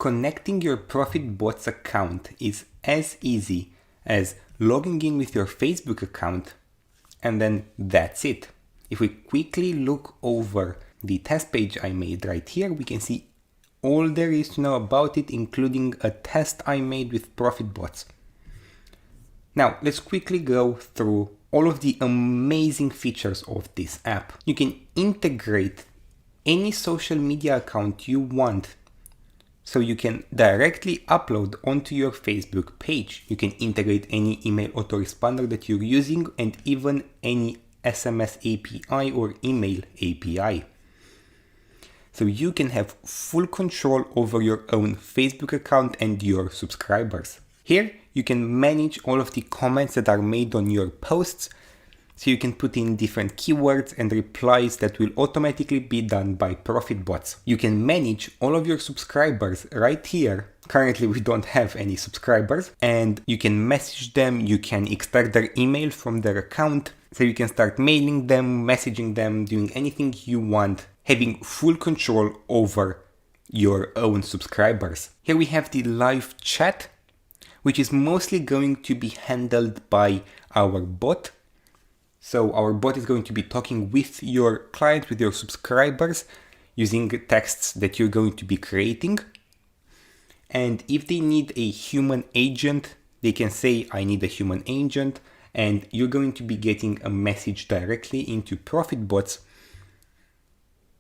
Connecting your ProfitBotz account is as easy as logging in with your Facebook account, and then that's it. If we quickly look over the test page I made right here, we can see all there is to know about it, including a test I made with ProfitBotz. Now, let's quickly go through all of the amazing features of this app. You can integrate any social media account you want. So you can directly upload onto your Facebook page. You can integrate any email autoresponder that you're using and even any SMS API or email API. So you can have full control over your own Facebook account and your subscribers. Here you can manage all of the comments that are made on your posts. So you can put in different keywords and replies that will automatically be done by ProfitBotz. You can manage all of your subscribers right here. Currently we don't have any subscribers, and you can message them, you can extract their email from their account, so you can start mailing them, messaging them, doing anything you want, having full control over your own subscribers. Here we have the live chat, which is mostly going to be handled by our bot. So our bot is going to be talking with your client, with your subscribers, using texts that you're going to be creating. And if they need a human agent, they can say, I need a human agent, and you're going to be getting a message directly into ProfitBotz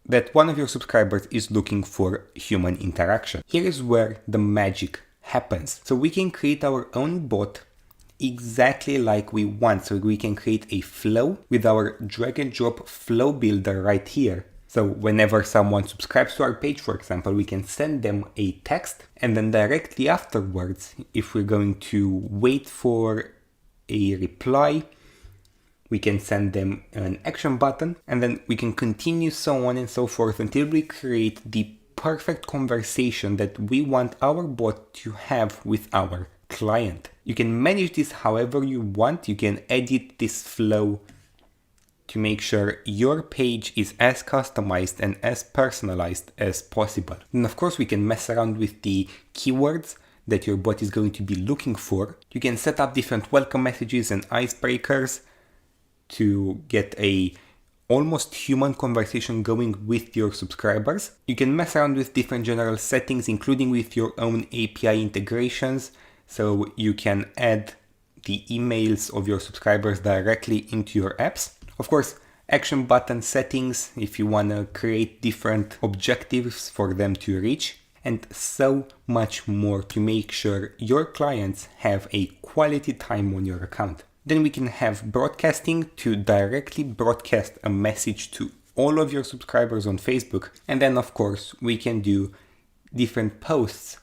that one of your subscribers is looking for human interaction. Here is where the magic happens. So we can create our own bot exactly like we want. So we can create a flow with our drag and drop flow builder right here. So whenever someone subscribes to our page, for example, we can send them a text, and then directly afterwards, if we're going to wait for a reply, we can send them an action button, and then we can continue so on and so forth until we create the perfect conversation that we want our bot to have with our client. You can manage this however you want. You can edit this flow to make sure your page is as customized and as personalized as possible. And of course, we can mess around with the keywords that your bot is going to be looking for. You can set up different welcome messages and icebreakers to get a almost human conversation going with your subscribers. You can mess around with different general settings, including with your own API integrations. So you can add the emails of your subscribers directly into your apps. Of course, action button settings if you want to create different objectives for them to reach, and so much more to make sure your clients have a quality time on your account. Then we can have broadcasting to directly broadcast a message to all of your subscribers on Facebook. And then of course, we can do different posts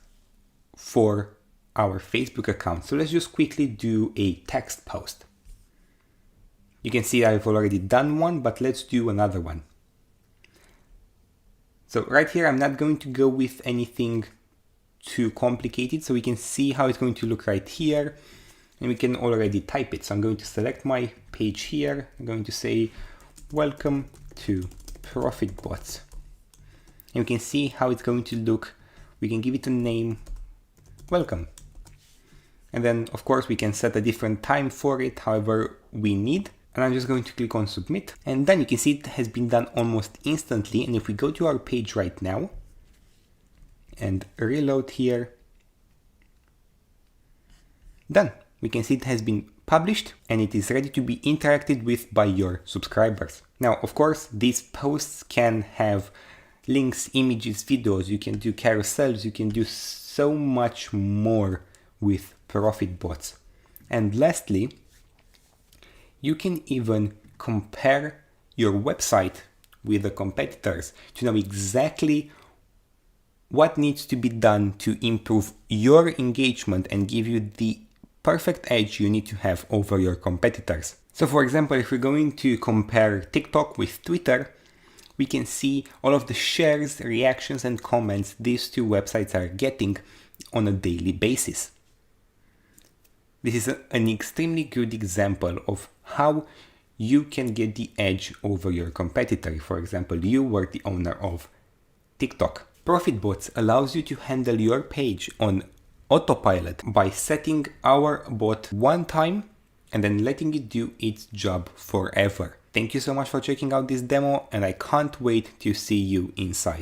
for our Facebook account. So let's just quickly do a text post. You can see I've already done one, but let's do another one. So right here, I'm not going to go with anything too complicated, so we can see how it's going to look right here, and we can already type it. So I'm going to select my page here. I'm going to say, welcome to ProfitBotz. And we can see how it's going to look. We can give it a name, welcome. And then of course we can set a different time for it, however we need. And I'm just going to click on submit, and then you can see it has been done almost instantly. And if we go to our page right now and reload here, done. We can see it has been published and it is ready to be interacted with by your subscribers. Now, of course, these posts can have links, images, videos, you can do carousels, you can do so much more with ProfitBotz. And lastly, you can even compare your website with the competitors to know exactly what needs to be done to improve your engagement and give you the perfect edge you need to have over your competitors. So for example, if we're going to compare TikTok with Twitter, we can see all of the shares, reactions, and comments these two websites are getting on a daily basis. This is an extremely good example of how you can get the edge over your competitor. For example, you were the owner of TikTok. ProfitBotz allows you to handle your page on autopilot by setting our bot one time and then letting it do its job forever. Thank you so much for checking out this demo, and I can't wait to see you inside.